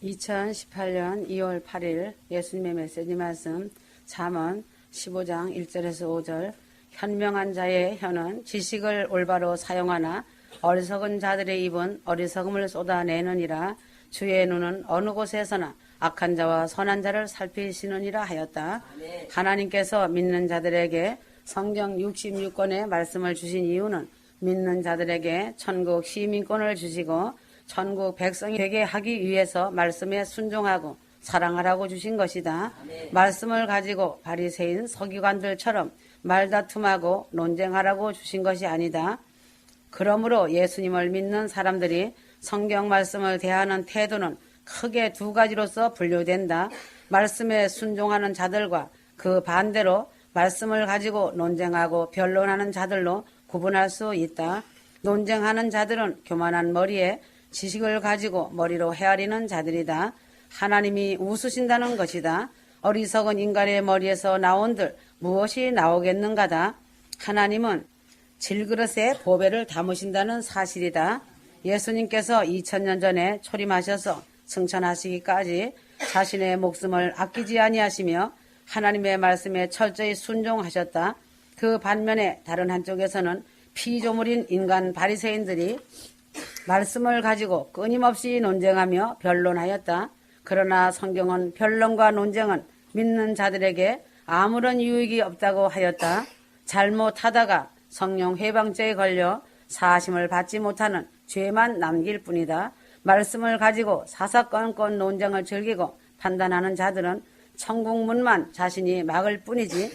2018년 2월 8일 예수님의 메시지 말씀 잠언 15장 1절에서 5절. 현명한 자의 혀는 지식을 올바로 사용하나 어리석은 자들의 입은 어리석음을 쏟아내느니라. 주의 눈은 어느 곳에서나 악한 자와 선한 자를 살피시느니라 하였다. 하나님께서 믿는 자들에게 성경 66권의 말씀을 주신 이유는 믿는 자들에게 천국 시민권을 주시고 천국 백성이 되게 하기 위해서 말씀에 순종하고 사랑하라고 주신 것이다. 말씀을 가지고 바리새인 서기관들처럼 말다툼하고 논쟁하라고 주신 것이 아니다. 그러므로 예수님을 믿는 사람들이 성경 말씀을 대하는 태도는 크게 두 가지로서 분류된다. 말씀에 순종하는 자들과 그 반대로 말씀을 가지고 논쟁하고 변론하는 자들로 구분할 수 있다. 논쟁하는 자들은 교만한 머리에 지식을 가지고 머리로 헤아리는 자들이다. 하나님이 웃으신다는 것이다. 어리석은 인간의 머리에서 나온들 무엇이 나오겠는가다. 하나님은 질그릇에 보배를 담으신다는 사실이다. 예수님께서 2000년 전에 초림하셔서 승천하시기까지 자신의 목숨을 아끼지 아니하시며 하나님의 말씀에 철저히 순종하셨다. 그 반면에 다른 한쪽에서는 피조물인 인간 바리새인들이 말씀을 가지고 끊임없이 논쟁하며 변론하였다. 그러나 성경은 변론과 논쟁은 믿는 자들에게 아무런 유익이 없다고 하였다. 잘못하다가 성령 회방죄에 걸려 사심을 받지 못하는 죄만 남길 뿐이다. 말씀을 가지고 사사건건 논쟁을 즐기고 판단하는 자들은 천국문만 자신이 막을 뿐이지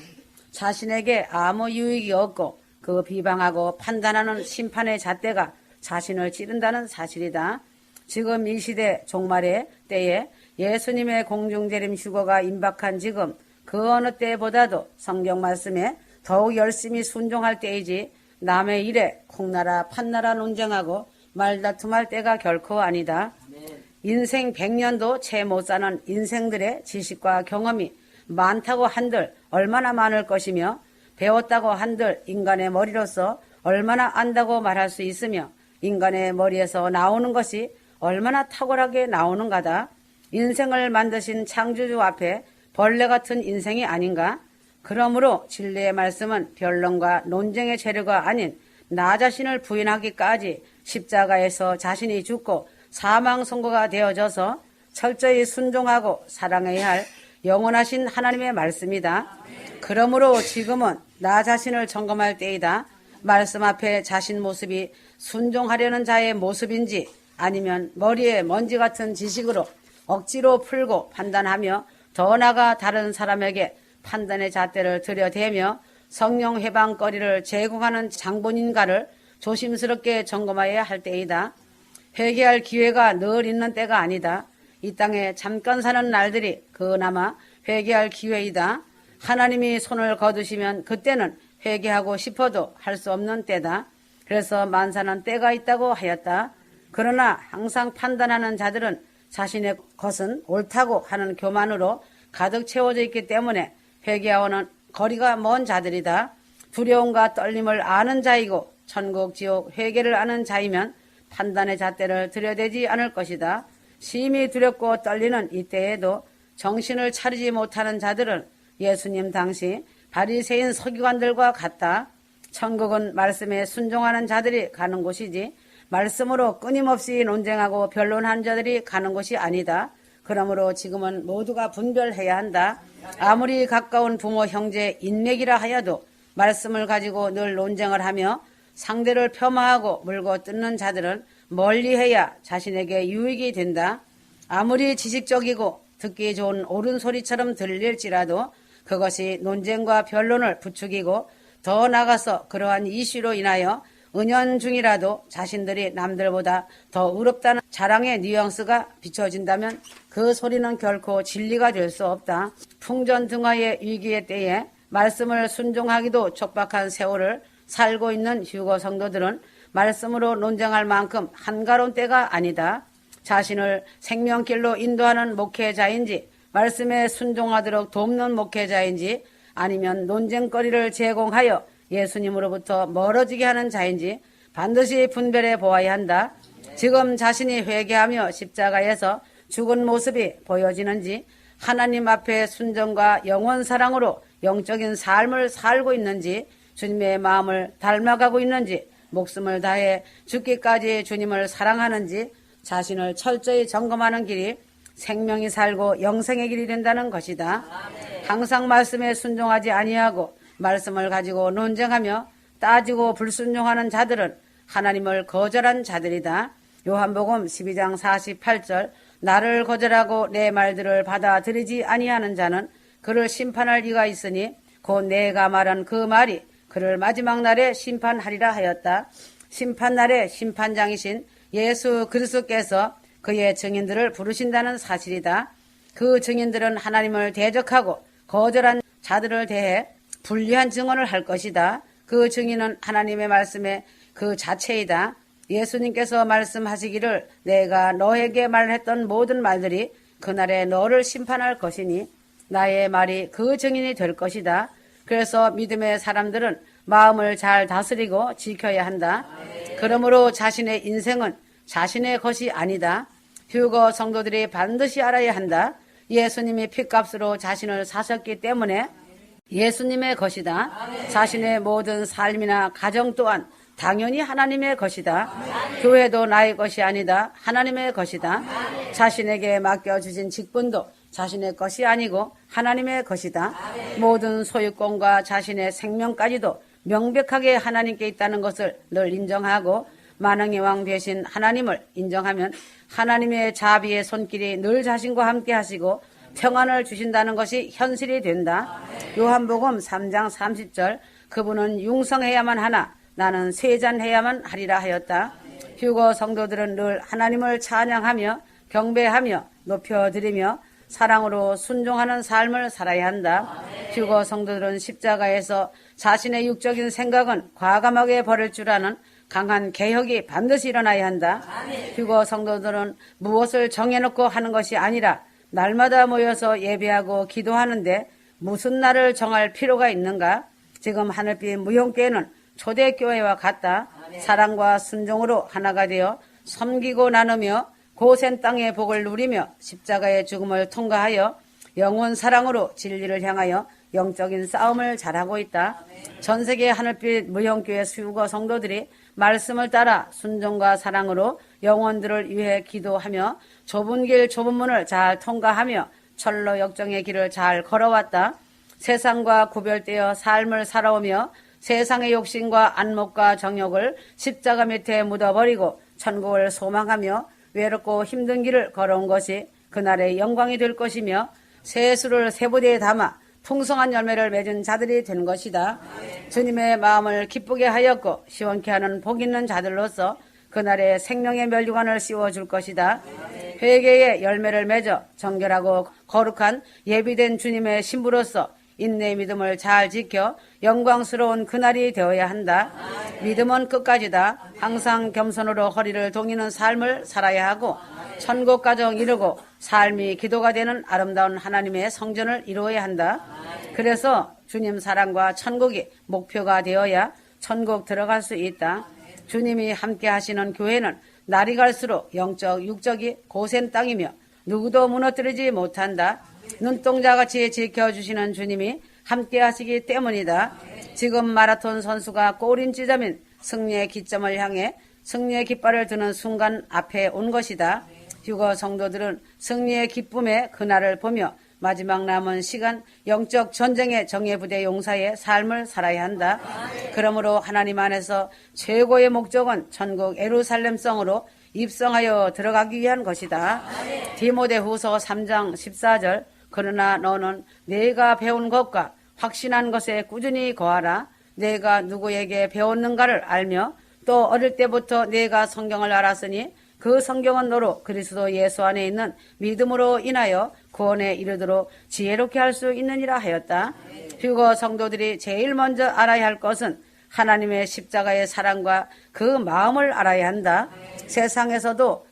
자신에게 아무 유익이 없고 그 비방하고 판단하는 심판의 잣대가 자신을 찌른다는 사실이다. 지금 이 시대 종말의 때에 예수님의 공중재림 휴거가 임박한 지금 그 어느 때보다도 성경 말씀에 더욱 열심히 순종할 때이지 남의 일에 콩나라 판나라 논쟁하고 말다툼할 때가 결코 아니다. 인생 100년도 채 못 사는 인생들의 지식과 경험이 많다고 한들 얼마나 많을 것이며 배웠다고 한들 인간의 머리로서 얼마나 안다고 말할 수 있으며 인간의 머리에서 나오는 것이 얼마나 탁월하게 나오는가다. 인생을 만드신 창조주 앞에 벌레 같은 인생이 아닌가? 그러므로 진리의 말씀은 변론과 논쟁의 재료가 아닌 나 자신을 부인하기까지 십자가에서 자신이 죽고 사망 선고가 되어져서 철저히 순종하고 사랑해야 할 영원하신 하나님의 말씀이다. 그러므로 지금은 나 자신을 점검할 때이다. 말씀 앞에 자신 모습이 순종하려는 자의 모습인지 아니면 머리에 먼지 같은 지식으로 억지로 풀고 판단하며 더 나아가 다른 사람에게 판단의 잣대를 들여대며 성령 해방거리를 제공하는 장본인가를 조심스럽게 점검해야 할 때이다. 회개할 기회가 늘 있는 때가 아니다. 이 땅에 잠깐 사는 날들이 그나마 회개할 기회이다. 하나님이 손을 거두시면 그때는 회개하고 싶어도 할 수 없는 때다. 그래서 만사는 때가 있다고 하였다. 그러나 항상 판단하는 자들은 자신의 것은 옳다고 하는 교만으로 가득 채워져 있기 때문에 회개하고는 거리가 먼 자들이다. 두려움과 떨림을 아는 자이고 천국 지옥 회개를 아는 자이면 판단의 잣대를 들여대지 않을 것이다. 심히 두렵고 떨리는 이때에도 정신을 차리지 못하는 자들은 예수님 당시 바리새인 서기관들과 같다. 천국은 말씀에 순종하는 자들이 가는 곳이지 말씀으로 끊임없이 논쟁하고 변론하는 자들이 가는 곳이 아니다. 그러므로 지금은 모두가 분별해야 한다. 아무리 가까운 부모 형제 인맥이라 하여도 말씀을 가지고 늘 논쟁을 하며 상대를 폄하하고 물고 뜯는 자들은 멀리해야 자신에게 유익이 된다. 아무리 지식적이고 듣기 좋은 옳은 소리처럼 들릴지라도 그것이 논쟁과 변론을 부추기고 더 나아가서 그러한 이슈로 인하여 은연중이라도 자신들이 남들보다 더 의롭다는 자랑의 뉘앙스가 비춰진다면 그 소리는 결코 진리가 될 수 없다. 풍전등화의 위기의 때에 말씀을 순종하기도 촉박한 세월을 살고 있는 휴거 성도들은 말씀으로 논쟁할 만큼 한가로운 때가 아니다. 자신을 생명길로 인도하는 목회자인지 말씀에 순종하도록 돕는 목회자인지 아니면 논쟁거리를 제공하여 예수님으로부터 멀어지게 하는 자인지 반드시 분별해 보아야 한다. 지금 자신이 회개하며 십자가에서 죽은 모습이 보여지는지, 하나님 앞에 순종과 영원 사랑으로 영적인 삶을 살고 있는지, 주님의 마음을 닮아가고 있는지, 목숨을 다해 죽기까지 주님을 사랑하는지 자신을 철저히 점검하는 길이 생명이 살고 영생의 길이 된다는 것이다. 항상 말씀에 순종하지 아니하고 말씀을 가지고 논쟁하며 따지고 불순종하는 자들은 하나님을 거절한 자들이다. 요한복음 12장 48절, 나를 거절하고 내 말들을 받아들이지 아니하는 자는 그를 심판할 이가 있으니 곧 내가 말한 그 말이 그를 마지막 날에 심판하리라 하였다. 심판날에 심판장이신 예수 그리스도께서 그의 증인들을 부르신다는 사실이다. 그 증인들은 하나님을 대적하고 거절한 자들을 대해 불리한 증언을 할 것이다. 그 증인은 하나님의 말씀의 그 자체이다. 예수님께서 말씀하시기를 내가 너에게 말했던 모든 말들이 그날에 너를 심판할 것이니 나의 말이 그 증인이 될 것이다. 그래서 믿음의 사람들은 마음을 잘 다스리고 지켜야 한다. 그러므로 자신의 인생은 자신의 것이 아니다. 휴거 성도들이 반드시 알아야 한다. 예수님이 핏값으로 자신을 사셨기 때문에 예수님의 것이다. 자신의 모든 삶이나 가정 또한 당연히 하나님의 것이다. 교회도 나의 것이 아니다. 하나님의 것이다. 자신에게 맡겨주신 직분도 자신의 것이 아니고 하나님의 것이다. 모든 소유권과 자신의 생명까지도 명백하게 하나님께 있다는 것을 늘 인정하고 만왕의 왕 되신 하나님을 인정하면 하나님의 자비의 손길이 늘 자신과 함께 하시고 평안을 주신다는 것이 현실이 된다. 요한복음 3장 30절, 그분은 융성해야만 하나 나는 쇠잔해야만 하리라 하였다. 휴거 성도들은 늘 하나님을 찬양하며 경배하며 높여드리며 사랑으로 순종하는 삶을 살아야 한다. 휴거 성도들은 십자가에서 자신의 육적인 생각은 과감하게 버릴 줄 아는 강한 개혁이 반드시 일어나야 한다. 휴거 성도들은 무엇을 정해놓고 하는 것이 아니라 날마다 모여서 예배하고 기도하는데 무슨 날을 정할 필요가 있는가? 지금 하늘빛 무형교회는 초대교회와 같다. 사랑과 순종으로 하나가 되어 섬기고 나누며 고센 땅의 복을 누리며 십자가의 죽음을 통과하여 영원 사랑으로 진리를 향하여 영적인 싸움을 잘하고 있다. 전세계 하늘빛 무형교회 수유거 성도들이 말씀을 따라 순종과 사랑으로 영혼들을 위해 기도하며 좁은 길 좁은 문을 잘 통과하며 철로 역정의 길을 잘 걸어왔다. 세상과 구별되어 삶을 살아오며 세상의 욕심과 안목과 정욕을 십자가 밑에 묻어버리고 천국을 소망하며 외롭고 힘든 길을 걸어온 것이 그날의 영광이 될 것이며 세수를 세부대에 담아 풍성한 열매를 맺은 자들이 된 것이다. 주님의 마음을 기쁘게 하였고 시원케 하는 복 있는 자들로서 그날의 생명의 면류관을 씌워줄 것이다. 회개의 열매를 맺어 정결하고 거룩한 예비된 주님의 신부로서 인내의 믿음을 잘 지켜 영광스러운 그날이 되어야 한다. 믿음은 끝까지다. 항상 겸손으로 허리를 동이는 삶을 살아야 하고 천국 가정 이루고 삶이 기도가 되는 아름다운 하나님의 성전을 이루어야 한다. 그래서 주님 사랑과 천국이 목표가 되어야 천국 들어갈 수 있다. 주님이 함께 하시는 교회는 날이 갈수록 영적 육적이 고센 땅이며 누구도 무너뜨리지 못한다. 눈동자같이 지켜주시는 주님이 함께 하시기 때문이다. 지금 마라톤 선수가 골인 지점인 승리의 기점을 향해 승리의 깃발을 드는 순간 앞에 온 것이다. 휴거 성도들은 승리의 기쁨의 그날을 보며 마지막 남은 시간 영적 전쟁의 정예부대 용사의 삶을 살아야 한다. 그러므로 하나님 안에서 최고의 목적은 천국 예루살렘성으로 입성하여 들어가기 위한 것이다. 디모데후서 3장 14절, 그러나 너는 내가 배운 것과 확신한 것에 꾸준히 거하라. 내가 누구에게 배웠는가를 알며 또 어릴 때부터 내가 성경을 알았으니 그 성경은 너로 그리스도 예수 안에 있는 믿음으로 인하여 구원에 이르도록 지혜롭게 할 수 있느니라 하였다. 휴거 성도들이 제일 먼저 알아야 할 것은 하나님의 십자가의 사랑과 그 마음을 알아야 한다. 세상에서도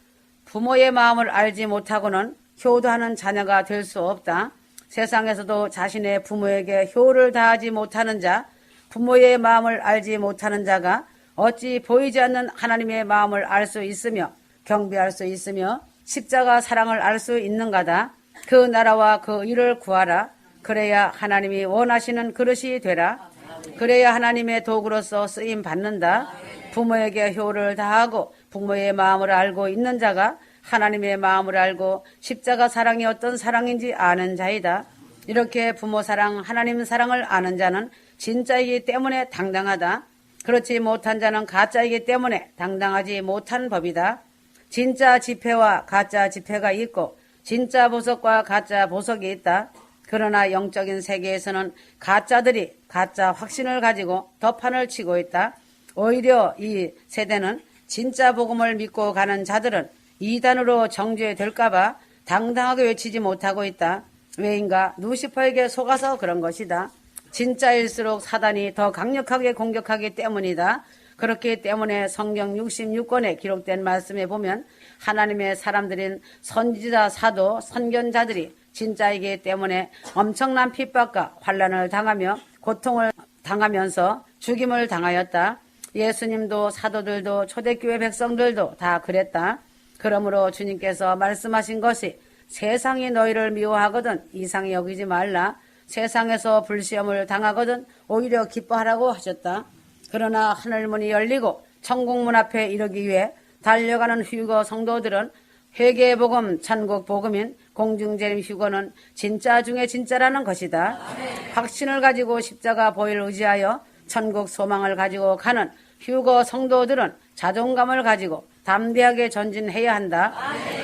부모의 마음을 알지 못하고는 효도하는 자녀가 될 수 없다. 세상에서도 자신의 부모에게 효를 다하지 못하는 자, 부모의 마음을 알지 못하는 자가 어찌 보이지 않는 하나님의 마음을 알 수 있으며 경배할 수 있으며 십자가 사랑을 알 수 있는가다. 그 나라와 그 일을 구하라. 그래야 하나님이 원하시는 그릇이 되라. 그래야 하나님의 도구로서 쓰임 받는다. 부모에게 효를 다하고 부모의 마음을 알고 있는 자가 하나님의 마음을 알고 십자가 사랑이 어떤 사랑인지 아는 자이다. 이렇게 부모 사랑, 하나님 사랑을 아는 자는 진짜이기 때문에 당당하다. 그렇지 못한 자는 가짜이기 때문에 당당하지 못한 법이다. 진짜 지폐와 가짜 지폐가 있고 진짜 보석과 가짜 보석이 있다. 그러나 영적인 세계에서는 가짜들이 가짜 확신을 가지고 덮판을 치고 있다. 오히려 이 세대는 진짜 복음을 믿고 가는 자들은 이단으로 정죄될까 봐 당당하게 외치지 못하고 있다. 왜인가? 루시퍼에게 속아서 그런 것이다. 진짜일수록 사단이 더 강력하게 공격하기 때문이다. 그렇기 때문에 성경 66권에 기록된 말씀에 보면 하나님의 사람들인 선지자, 사도, 선견자들이 진짜이기 때문에 엄청난 핍박과 환난을 당하며 고통을 당하면서 죽임을 당하였다. 예수님도 사도들도 초대교회 백성들도 다 그랬다. 그러므로 주님께서 말씀하신 것이 세상이 너희를 미워하거든 이상히 여기지 말라. 세상에서 불시험을 당하거든 오히려 기뻐하라고 하셨다. 그러나 하늘문이 열리고 천국문 앞에 이르기 위해 달려가는 휴거 성도들은 회개의 복음, 천국 복음인 공중재림 휴거는 진짜 중에 진짜라는 것이다. 확신을 가지고 십자가 보혈을 의지하여 천국 소망을 가지고 가는 휴거 성도들은 자존감을 가지고 담대하게 전진해야 한다.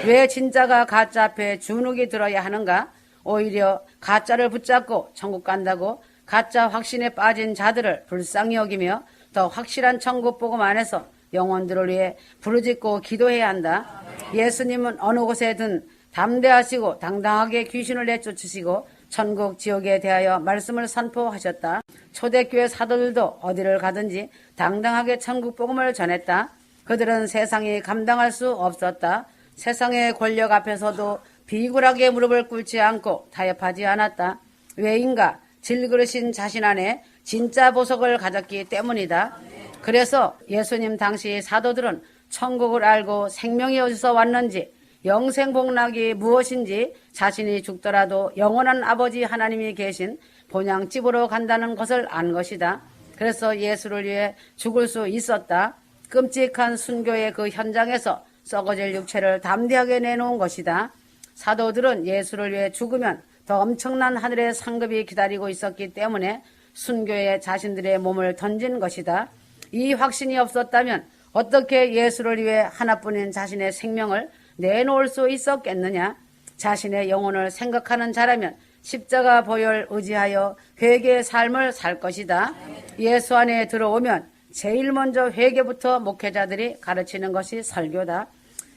왜 진짜가 가짜 앞에 주눅이 들어야 하는가? 오히려 가짜를 붙잡고 천국 간다고 가짜 확신에 빠진 자들을 불쌍히 여기며 더 확실한 천국 복음 안에서 영혼들을 위해 부르짖고 기도해야 한다. 예수님은 어느 곳에든 담대하시고 당당하게 귀신을 내쫓으시고 천국 지옥에 대하여 말씀을 선포하셨다. 초대교회 사도들도 어디를 가든지 당당하게 천국 복음을 전했다. 그들은 세상이 감당할 수 없었다. 세상의 권력 앞에서도 비굴하게 무릎을 꿇지 않고 타협하지 않았다. 왜인가? 질그릇인 자신 안에 진짜 보석을 가졌기 때문이다. 그래서 예수님 당시 사도들은 천국을 알고 생명이 어디서 왔는지 영생복락이 무엇인지 자신이 죽더라도 영원한 아버지 하나님이 계신 본향집으로 간다는 것을 안 것이다. 그래서 예수를 위해 죽을 수 있었다. 끔찍한 순교의 그 현장에서 썩어질 육체를 담대하게 내놓은 것이다. 사도들은 예수를 위해 죽으면 더 엄청난 하늘의 상급이 기다리고 있었기 때문에 순교에 자신들의 몸을 던진 것이다. 이 확신이 없었다면 어떻게 예수를 위해 하나뿐인 자신의 생명을 내놓을 수 있었겠느냐? 자신의 영혼을 생각하는 자라면 십자가 보혈 의지하여 회개의 삶을 살 것이다. 예수 안에 들어오면 제일 먼저 회개부터 목회자들이 가르치는 것이 설교다.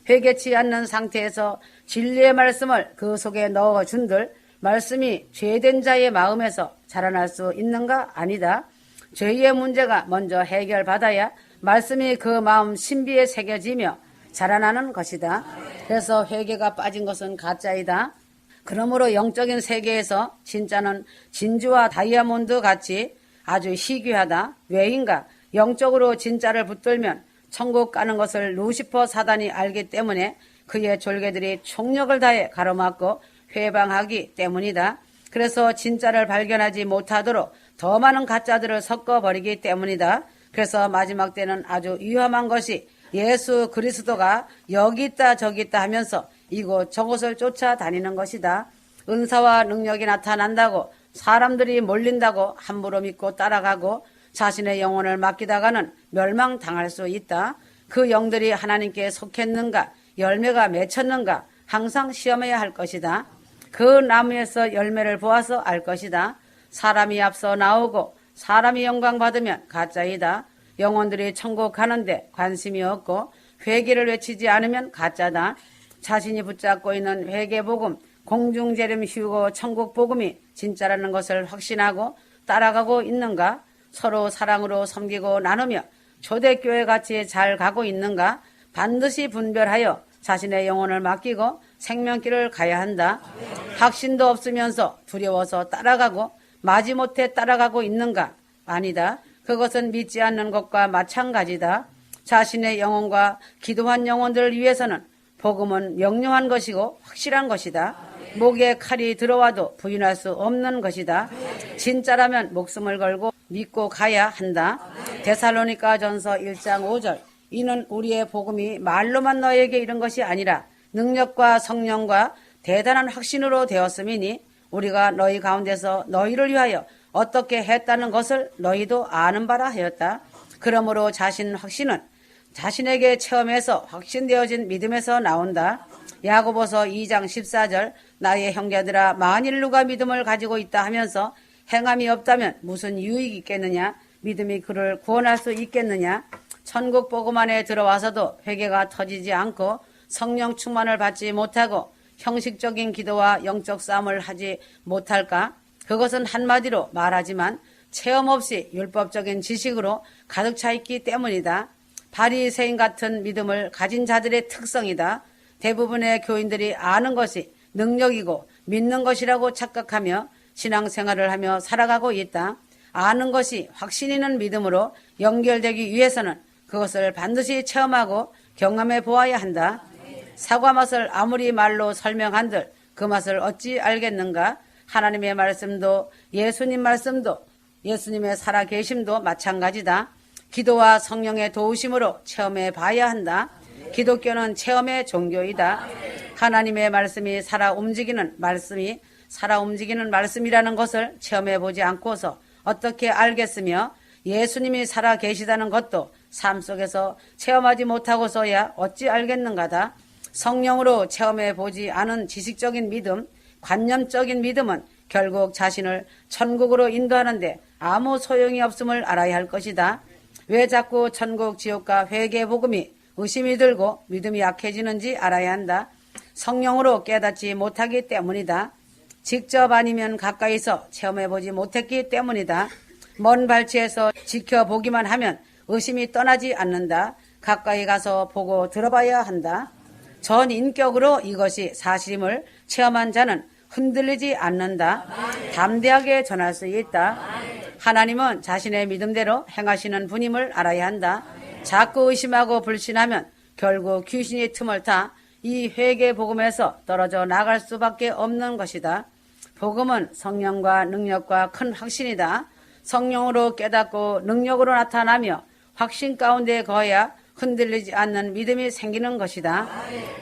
회개치 않는 상태에서 진리의 말씀을 그 속에 넣어준들 말씀이 죄된 자의 마음에서 자라날 수 있는가? 아니다. 죄의 문제가 먼저 해결받아야 말씀이 그 마음 신비에 새겨지며 자라나는 것이다. 그래서 회개가 빠진 것은 가짜이다. 그러므로 영적인 세계에서 진짜는 진주와 다이아몬드 같이 아주 희귀하다. 왜인가? 영적으로 진짜를 붙들면 천국 가는 것을 루시퍼 사단이 알기 때문에 그의 졸개들이 총력을 다해 가로막고 회방하기 때문이다. 그래서 진짜를 발견하지 못하도록 더 많은 가짜들을 섞어버리기 때문이다. 그래서 마지막 때는 아주 위험한 것이 예수 그리스도가 여기 있다 저기 있다 하면서 이곳 저곳을 쫓아다니는 것이다. 은사와 능력이 나타난다고 사람들이 몰린다고 함부로 믿고 따라가고 자신의 영혼을 맡기다가는 멸망당할 수 있다. 그 영들이 하나님께 속했는가 열매가 맺혔는가 항상 시험해야 할 것이다. 그 나무에서 열매를 보아서 알 것이다. 사람이 앞서 나오고 사람이 영광 받으면 가짜이다. 영혼들이 천국 가는데 관심이 없고 회개를 외치지 않으면 가짜다. 자신이 붙잡고 있는 회개복음, 공중재림 휴고 천국복음이 진짜라는 것을 확신하고 따라가고 있는가? 서로 사랑으로 섬기고 나누며 초대교회 같이 잘 가고 있는가? 반드시 분별하여 자신의 영혼을 맡기고 생명길을 가야 한다. 확신도 없으면서 두려워서 따라가고 마지못해 따라가고 있는가? 아니다. 그것은 믿지 않는 것과 마찬가지다. 자신의 영혼과 기도한 영혼들을 위해서는 복음은 명료한 것이고 확실한 것이다. 목에 칼이 들어와도 부인할 수 없는 것이다. 진짜라면 목숨을 걸고 믿고 가야 한다. 데살로니가전서 1장 5절. 이는 우리의 복음이 말로만 너에게 이른 것이 아니라 능력과 성령과 대단한 확신으로 되었음이니 우리가 너희 가운데서 너희를 위하여 어떻게 했다는 것을 너희도 아는 바라 하였다. 그러므로 자신 확신은 자신에게 체험해서 확신되어진 믿음에서 나온다. 야고보서 2장 14절. 나의 형제들아, 만일 누가 믿음을 가지고 있다 하면서 행함이 없다면 무슨 유익이 있겠느냐? 믿음이 그를 구원할 수 있겠느냐? 천국 복음 안에 들어와서도 회개가 터지지 않고 성령 충만을 받지 못하고 형식적인 기도와 영적 싸움을 하지 못할까? 그것은 한마디로 말하지만 체험 없이 율법적인 지식으로 가득 차 있기 때문이다. 바리새인 같은 믿음을 가진 자들의 특성이다. 대부분의 교인들이 아는 것이 능력이고 믿는 것이라고 착각하며 신앙생활을 하며 살아가고 있다. 아는 것이 확신 있는 믿음으로 연결되기 위해서는 그것을 반드시 체험하고 경험해 보아야 한다. 사과 맛을 아무리 말로 설명한들 그 맛을 어찌 알겠는가? 하나님의 말씀도 예수님 말씀도 예수님의 살아계심도 마찬가지다. 기도와 성령의 도우심으로 체험해 봐야 한다. 기독교는 체험의 종교이다. 하나님의 말씀이 살아 움직이는 말씀이라는 것을 체험해 보지 않고서 어떻게 알겠으며 예수님이 살아 계시다는 것도 삶 속에서 체험하지 못하고서야 어찌 알겠는가다. 성령으로 체험해 보지 않은 지식적인 믿음, 관념적인 믿음은 결국 자신을 천국으로 인도하는데 아무 소용이 없음을 알아야 할 것이다. 왜 자꾸 천국, 지옥과 회개 복음이 의심이 들고 믿음이 약해지는지 알아야 한다. 성령으로 깨닫지 못하기 때문이다. 직접 아니면 가까이서 체험해보지 못했기 때문이다. 먼 발치에서 지켜보기만 하면 의심이 떠나지 않는다. 가까이 가서 보고 들어봐야 한다. 전 인격으로 이것이 사실임을 체험한 자는 흔들리지 않는다. 담대하게 전할 수 있다. 하나님은 자신의 믿음대로 행하시는 분임을 알아야 한다. 자꾸 의심하고 불신하면 결국 귀신이 틈을 타 이 회개 복음에서 떨어져 나갈 수밖에 없는 것이다. 복음은 성령과 능력과 큰 확신이다. 성령으로 깨닫고 능력으로 나타나며 확신 가운데 거해야 흔들리지 않는 믿음이 생기는 것이다.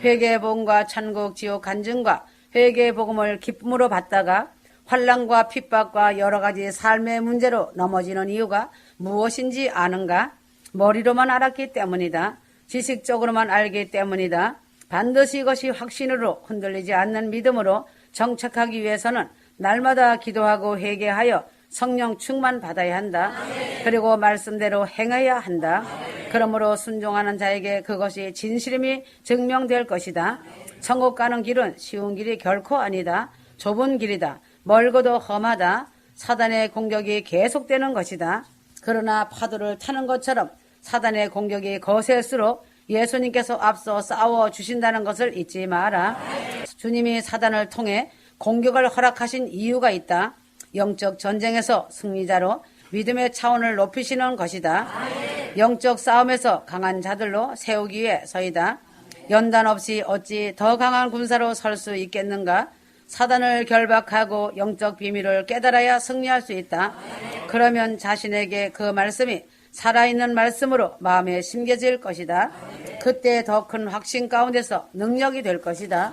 회개 복음과 천국, 지옥 간증과 회개 복음을 기쁨으로 받다가 환난과 핍박과 여러 가지 삶의 문제로 넘어지는 이유가 무엇인지 아는가? 머리로만 알았기 때문이다. 지식적으로만 알기 때문이다. 반드시 이것이 확신으로 흔들리지 않는 믿음으로 정착하기 위해서는 날마다 기도하고 회개하여 성령 충만 받아야 한다. 그리고 말씀대로 행해야 한다. 그러므로 순종하는 자에게 그것이 진실임이 증명될 것이다. 천국 가는 길은 쉬운 길이 결코 아니다. 좁은 길이다. 멀고도 험하다. 사단의 공격이 계속되는 것이다. 그러나 파도를 타는 것처럼 사단의 공격이 거셀수록 예수님께서 앞서 싸워주신다는 것을 잊지 마라. 주님이 사단을 통해 공격을 허락하신 이유가 있다. 영적 전쟁에서 승리자로 믿음의 차원을 높이시는 것이다. 영적 싸움에서 강한 자들로 세우기 위해 서이다. 연단 없이 어찌 더 강한 군사로 설 수 있겠는가? 사단을 결박하고 영적 비밀을 깨달아야 승리할 수 있다. 그러면 자신에게 그 말씀이 살아있는 말씀으로 마음에 심겨질 것이다. 그때 더 큰 확신 가운데서 능력이 될 것이다.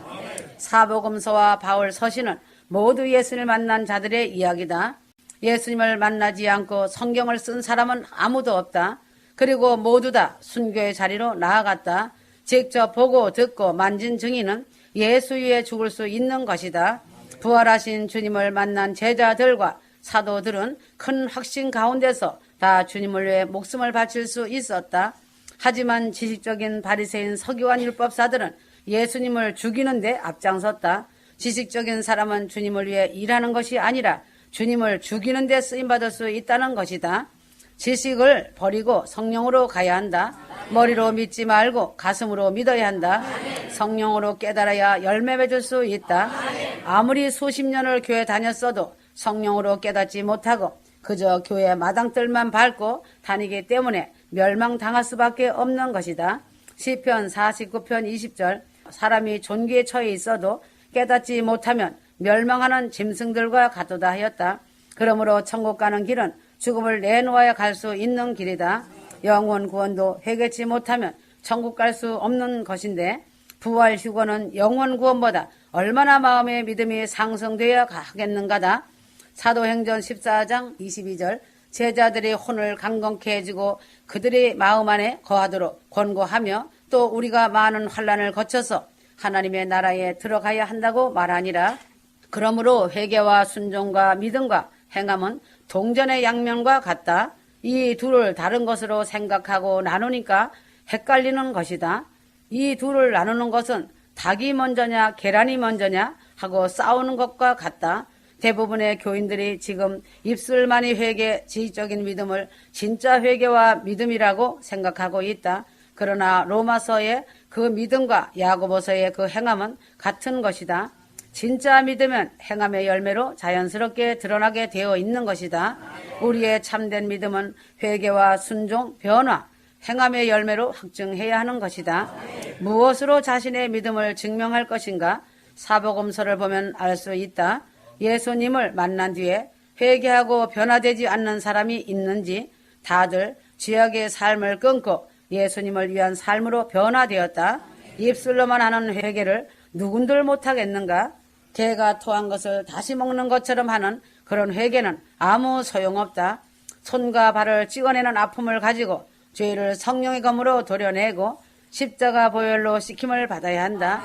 사복음서와 바울 서신은 모두 예수님을 만난 자들의 이야기다. 예수님을 만나지 않고 성경을 쓴 사람은 아무도 없다. 그리고 모두 다 순교의 자리로 나아갔다. 직접 보고 듣고 만진 증인은 예수 위에 죽을 수 있는 것이다. 부활하신 주님을 만난 제자들과 사도들은 큰 확신 가운데서 다 주님을 위해 목숨을 바칠 수 있었다. 하지만 지식적인 바리새인 서기관 율법사들은 예수님을 죽이는 데 앞장섰다. 지식적인 사람은 주님을 위해 일하는 것이 아니라 주님을 죽이는 데 쓰임받을 수 있다는 것이다. 지식을 버리고 성령으로 가야 한다. 머리로 믿지 말고 가슴으로 믿어야 한다. 성령으로 깨달아야 열매 맺을 수 있다. 아무리 수십 년을 교회 다녔어도 성령으로 깨닫지 못하고 그저 교회 마당들만 밟고 다니기 때문에 멸망당할 수밖에 없는 것이다. 시편 49편 20절. 사람이 존귀에 처해 있어도 깨닫지 못하면 멸망하는 짐승들과 같도다 하였다. 그러므로 천국 가는 길은 죽음을 내놓아야 갈 수 있는 길이다. 영혼 구원도 회개치 못하면 천국 갈 수 없는 것인데 부활 휴거는 영혼 구원보다 얼마나 마음의 믿음이 상승되어야 하겠는가다. 사도행전 14장 22절 제자들이 혼을 강건케 해주고 그들의 마음 안에 거하도록 권고하며 또 우리가 많은 환난을 거쳐서 하나님의 나라에 들어가야 한다고 말하니라. 그러므로 회개와 순종과 믿음과 행함은 동전의 양면과 같다. 이 둘을 다른 것으로 생각하고 나누니까 헷갈리는 것이다. 이 둘을 나누는 것은 닭이 먼저냐 계란이 먼저냐 하고 싸우는 것과 같다. 대부분의 교인들이 지금 입술만이 회개, 지적인 믿음을 진짜 회개와 믿음이라고 생각하고 있다. 그러나 로마서의 그 믿음과 야고보서의 그 행함은 같은 것이다. 진짜 믿으면 행함의 열매로 자연스럽게 드러나게 되어 있는 것이다. 우리의 참된 믿음은 회개와 순종, 변화, 행함의 열매로 확증해야 하는 것이다. 무엇으로 자신의 믿음을 증명할 것인가? 사복음서를 보면 알 수 있다. 예수님을 만난 뒤에 회개하고 변화되지 않는 사람이 있는지 다들 죄악의 삶을 끊고 예수님을 위한 삶으로 변화되었다. 입술로만 하는 회개를 누군들 못하겠는가? 개가 토한 것을 다시 먹는 것처럼 하는 그런 회개는 아무 소용없다. 손과 발을 찍어내는 아픔을 가지고 죄를 성령의 검으로 도려내고 십자가 보혈로 씻김을 받아야 한다.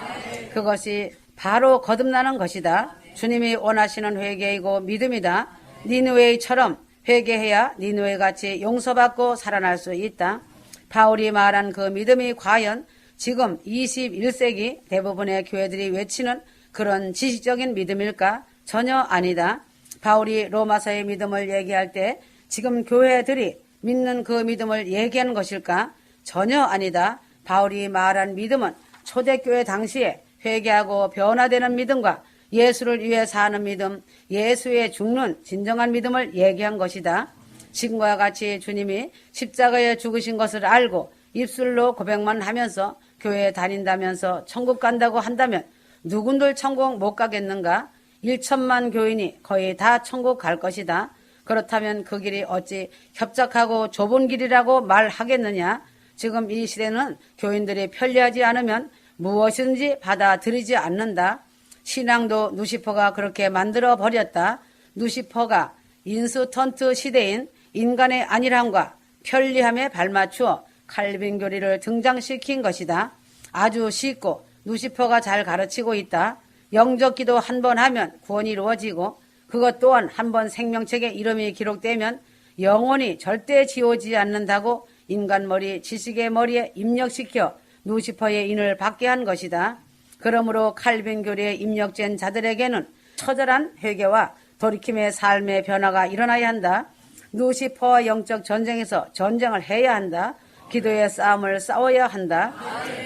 그것이 바로 거듭나는 것이다. 주님이 원하시는 회개이고 믿음이다. 니느웨이처럼 회개해야 니느웨이같이 용서받고 살아날 수 있다. 바울이 말한 그 믿음이 과연 지금 21세기 대부분의 교회들이 외치는 그런 지식적인 믿음일까? 전혀 아니다. 바울이 로마서의 믿음을 얘기할 때 지금 교회들이 믿는 그 믿음을 얘기하는 것일까? 전혀 아니다. 바울이 말한 믿음은 초대교회 당시에 회개하고 변화되는 믿음과 예수를 위해 사는 믿음, 예수의 죽는 진정한 믿음을 얘기한 것이다. 지금과 같이 주님이 십자가에 죽으신 것을 알고 입술로 고백만 하면서 교회에 다닌다면서 천국 간다고 한다면 누군들 천국 못 가겠는가? 1천만 교인이 거의 다 천국 갈 것이다. 그렇다면 그 길이 어찌 협착하고 좁은 길이라고 말하겠느냐? 지금 이 시대는 교인들이 편리하지 않으면 무엇이든지 받아들이지 않는다. 신앙도 누시퍼가 그렇게 만들어 버렸다. 누시퍼가 인스턴트 시대인 인간의 안일함과 편리함에 발맞추어 칼빈 교리를 등장시킨 것이다. 아주 쉽고 누시퍼가 잘 가르치고 있다. 영적 기도 한 번 하면 구원이 이루어지고 그것 또한 한 번 생명책에 이름이 기록되면 영원히 절대 지워지지 않는다고 인간 머리, 지식의 머리에 입력시켜 누시퍼의 인을 받게 한 것이다. 그러므로 칼빈 교리에 입력된 자들에게는 처절한 회개와 돌이킴의 삶의 변화가 일어나야 한다. 누시퍼와 영적 전쟁에서 전쟁을 해야 한다. 기도의 싸움을 싸워야 한다.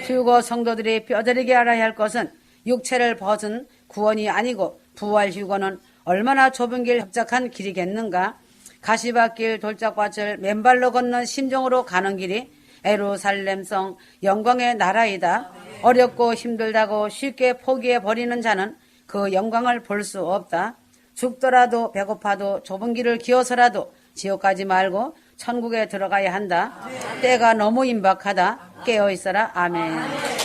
휴거 성도들이 뼈저리게 알아야 할 것은 육체를 벗은 구원이 아니고 부활 휴거는 얼마나 좁은 길 협착한 길이겠는가. 가시밭길 돌짝밭을 맨발로 걷는 심정으로 가는 길이 에루살렘성 영광의 나라이다. 어렵고 힘들다고 쉽게 포기해버리는 자는 그 영광을 볼 수 없다. 죽더라도 배고파도 좁은 길을 기어서라도 지옥 가지 말고 천국에 들어가야 한다. 때가 너무 임박하다. 깨어있어라. 아멘.